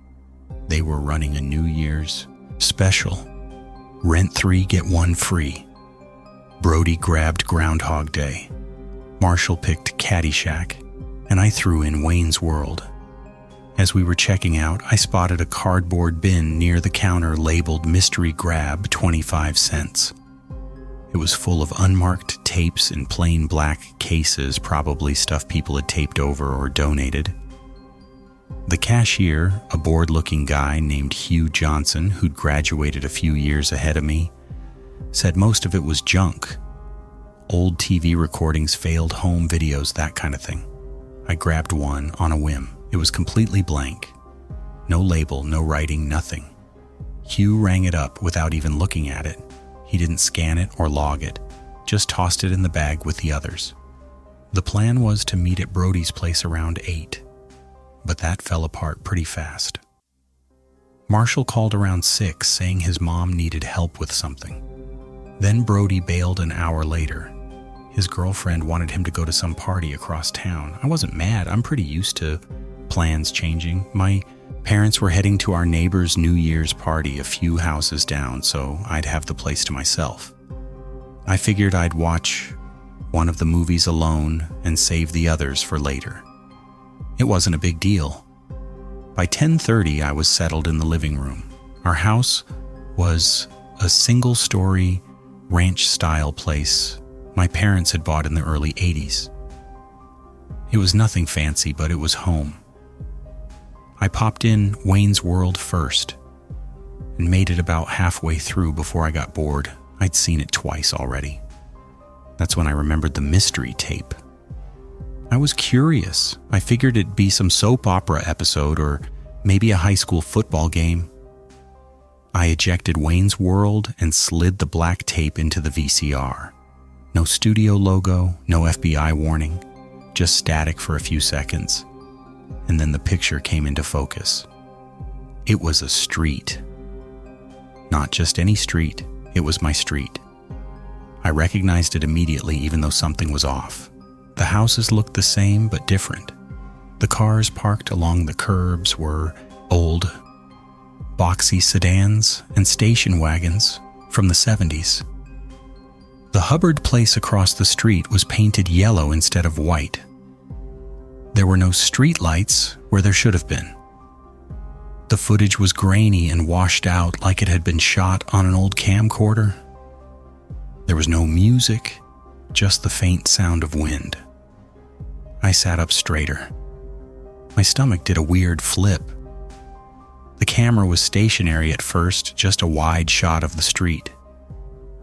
They were running a New Year's special. Rent 3, get 1 free. Brody grabbed Groundhog Day. Marshall picked Caddyshack, and I threw in Wayne's World. As we were checking out, I spotted a cardboard bin near the counter labeled Mystery Grab 25 cents. It was full of unmarked tapes in plain black cases, probably stuff people had taped over or donated. The cashier, a bored-looking guy named Hugh Johnson, who'd graduated a few years ahead of me, said most of it was junk. Old TV recordings, failed home videos, that kind of thing. I grabbed one on a whim. It was completely blank. No label, no writing, nothing. Hugh rang it up without even looking at it. He didn't scan it or log it, just tossed it in the bag with the others. The plan was to meet at Brody's place around 8, but that fell apart pretty fast. Marshall called around 6, saying his mom needed help with something. Then Brody bailed an hour later. His girlfriend wanted him to go to some party across town. I wasn't mad. I'm pretty used to plans changing. My parents were heading to our neighbor's New Year's party a few houses down, so I'd have the place to myself. I figured I'd watch one of the movies alone and save the others for later. It wasn't a big deal. By 10:30, I was settled in the living room. Our house was a single-story, ranch-style place my parents had bought in the early 80s. It was nothing fancy, but it was home. I popped in Wayne's World first and made it about halfway through before I got bored. I'd seen it twice already. That's when I remembered the mystery tape. I was curious. I figured it'd be some soap opera episode or maybe a high school football game. I ejected Wayne's World and slid the black tape into the VCR. No studio logo, no FBI warning, just static for a few seconds, and then the picture came into focus. It was a street. Not just any street, it was my street. I recognized it immediately even though something was off. The houses looked the same but different. The cars parked along the curbs were old, boxy sedans and station wagons from the 70s. The Hubbard place across the street was painted yellow instead of white. There were no street lights where there should have been. The footage was grainy and washed out like it had been shot on an old camcorder. There was no music, just the faint sound of wind. I sat up straighter. My stomach did a weird flip. The camera was stationary at first, just a wide shot of the street.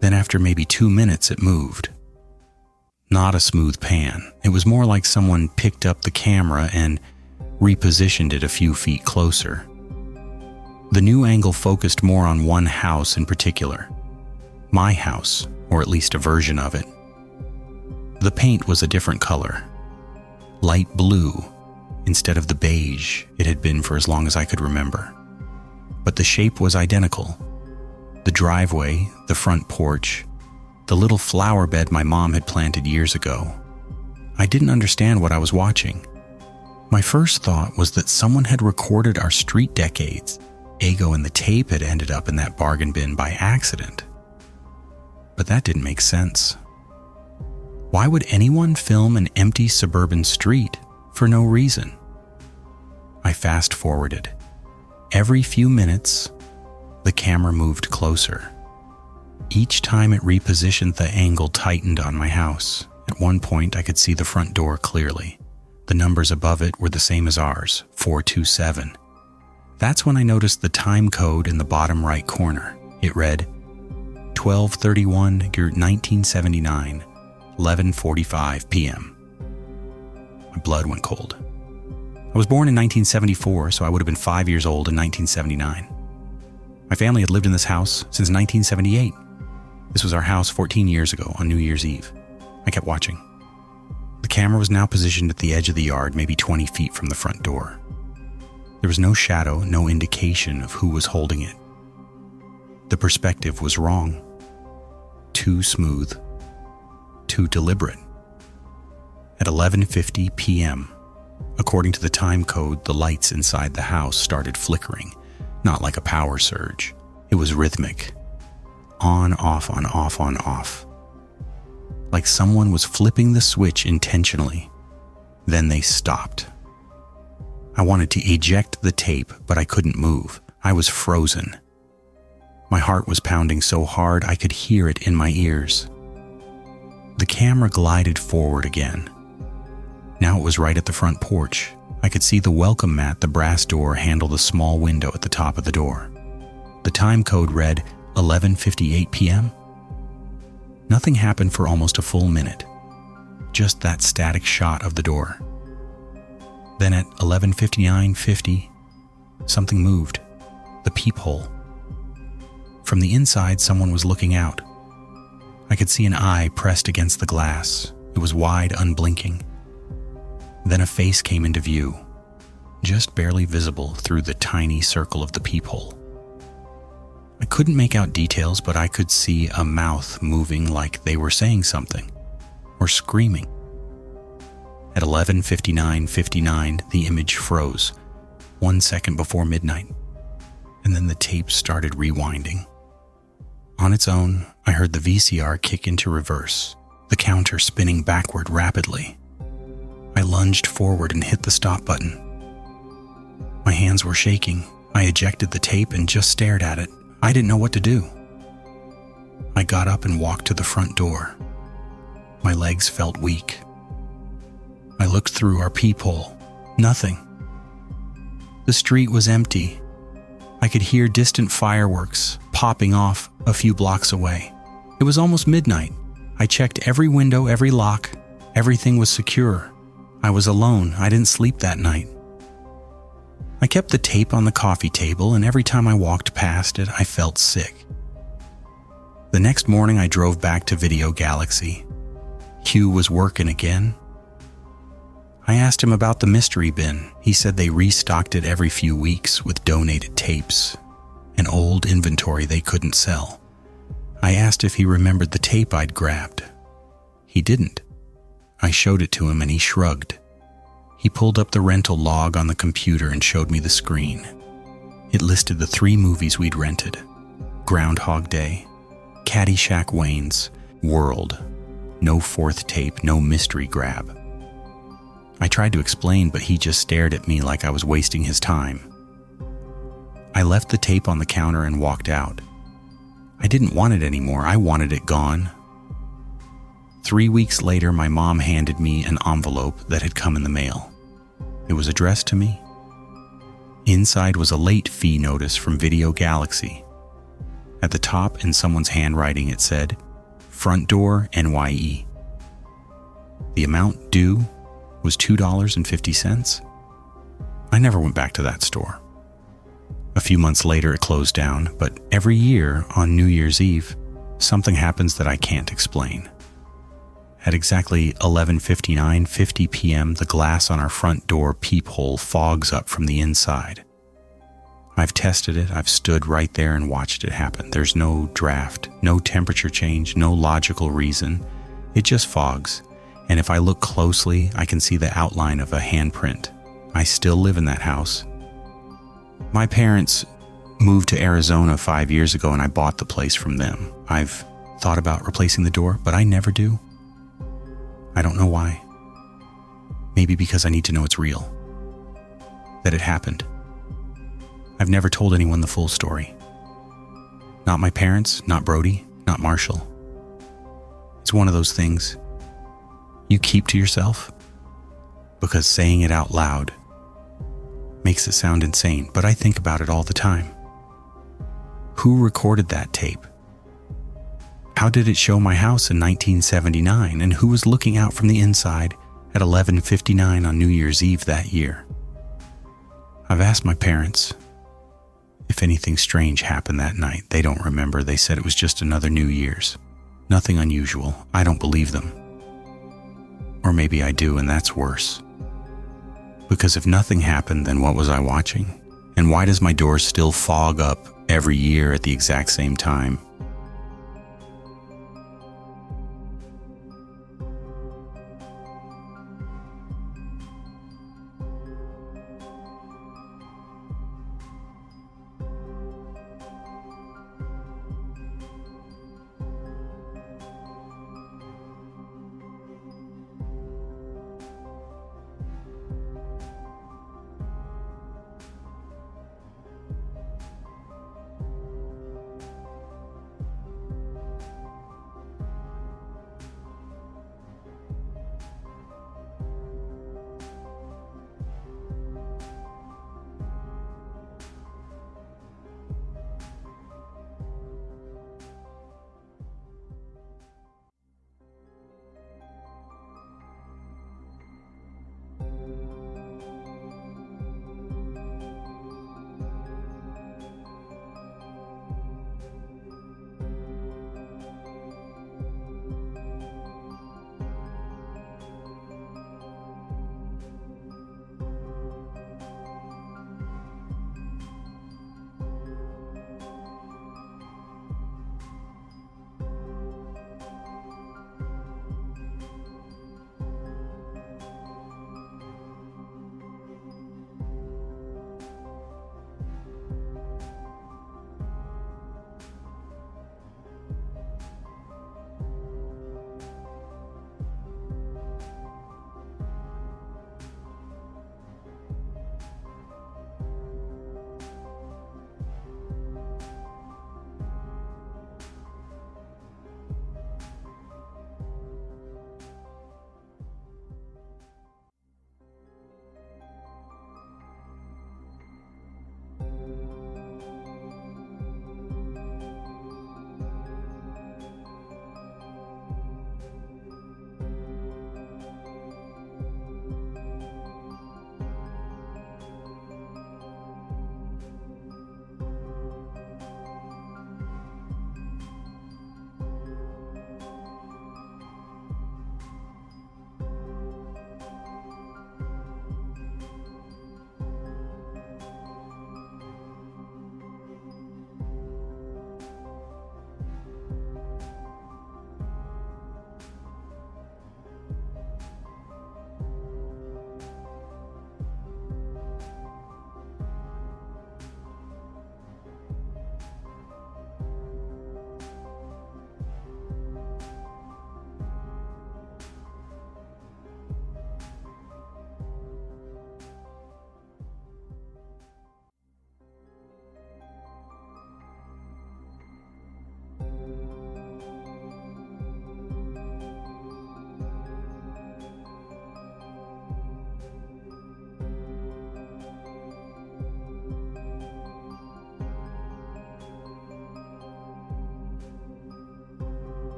Then after maybe 2 minutes, it moved. Not a smooth pan. It was more like someone picked up the camera and repositioned it a few feet closer. The new angle focused more on one house in particular. My house, or at least a version of it. The paint was a different color. Light blue instead of the beige it had been for as long as I could remember. But the shape was identical. The driveway, the front porch, the little flower bed my mom had planted years ago. I didn't understand what I was watching. My first thought was that someone had recorded our street decades, ergo and the tape had ended up in that bargain bin by accident. But that didn't make sense. Why would anyone film an empty suburban street for no reason? I fast-forwarded. Every few minutes, the camera moved closer. Each time it repositioned, the angle tightened on my house. At one point, I could see the front door clearly. The numbers above it were the same as ours, 427. That's when I noticed the time code in the bottom right corner. It read 12/31/1979, 11:45 p.m. My blood went cold. I was born in 1974, so I would have been 5 years old in 1979. My family had lived in this house since 1978. This was our house 14 years ago on New Year's Eve. I kept watching. The camera was now positioned at the edge of the yard, maybe 20 feet from the front door. There was no shadow, no indication of who was holding it. The perspective was wrong. Too smooth. Too deliberate. At 11:50 p.m., according to the time code, the lights inside the house started flickering, not like a power surge. It was rhythmic. On, off, on, off, on, off. Like someone was flipping the switch intentionally. Then they stopped. I wanted to eject the tape, but I couldn't move. I was frozen. My heart was pounding so hard I could hear it in my ears. The camera glided forward again. Now it was right at the front porch. I could see the welcome mat, the brass door, handle the small window at the top of the door. The time code read 11:58 p.m. Nothing happened for almost a full minute. Just that static shot of the door. Then at 11:59:50, something moved. The peephole. From the inside, someone was looking out. I could see an eye pressed against the glass. It was wide, unblinking. Then a face came into view, just barely visible through the tiny circle of the peephole. I couldn't make out details, but I could see a mouth moving like they were saying something, or screaming. At 11:59:59, the image froze, 1 second before midnight, and then the tape started rewinding. On its own, I heard the VCR kick into reverse, the counter spinning backward rapidly. I lunged forward and hit the stop button. My hands were shaking. I ejected the tape and just stared at it. I didn't know what to do. I got up and walked to the front door. My legs felt weak. I looked through our peephole. Nothing. The street was empty. I could hear distant fireworks popping off a few blocks away. It was almost midnight. I checked every window, every lock. Everything was secure. I was alone. I didn't sleep that night. I kept the tape on the coffee table, and every time I walked past it, I felt sick. The next morning, I drove back to Video Galaxy. Hugh was working again. I asked him about the mystery bin. He said they restocked it every few weeks with donated tapes and old inventory they couldn't sell. I asked if he remembered the tape I'd grabbed. He didn't. I showed it to him and he shrugged. He pulled up the rental log on the computer and showed me the screen. It listed the 3 movies we'd rented: Groundhog Day, Caddyshack Wayne's, World. No 4th tape, no mystery grab. I tried to explain, but he just stared at me like I was wasting his time. I left the tape on the counter and walked out. I didn't want it anymore. I wanted it gone. 3 weeks later, my mom handed me an envelope that had come in the mail. It was addressed to me. Inside was a late fee notice from Video Galaxy. At the top, in someone's handwriting, it said, "Front Door, NYE." The amount due was $2.50. I never went back to that store. A few months later, it closed down, but every year on New Year's Eve, something happens that I can't explain. At exactly 11:50 p.m., the glass on our front door peephole fogs up from the inside. I've tested it. I've stood right there and watched it happen. There's no draft, no temperature change, no logical reason. It just fogs. And if I look closely, I can see the outline of a handprint. I still live in that house. My parents moved to Arizona 5 years ago and I bought the place from them. I've thought about replacing the door, but I never do. I don't know why. Maybe because I need to know it's real. That it happened. I've never told anyone the full story. Not my parents, not Brody, not Marshall. It's one of those things you keep to yourself because saying it out loud makes it sound insane, but I think about it all the time. Who recorded that tape? How did it show my house in 1979, and who was looking out from the inside at 11:59 on New Year's Eve that year? I've asked my parents if anything strange happened that night. They don't remember. They said it was just another New Year's. Nothing unusual. I don't believe them. Or maybe I do, and that's worse. Because if nothing happened, then what was I watching? And why does my door still fog up every year at the exact same time?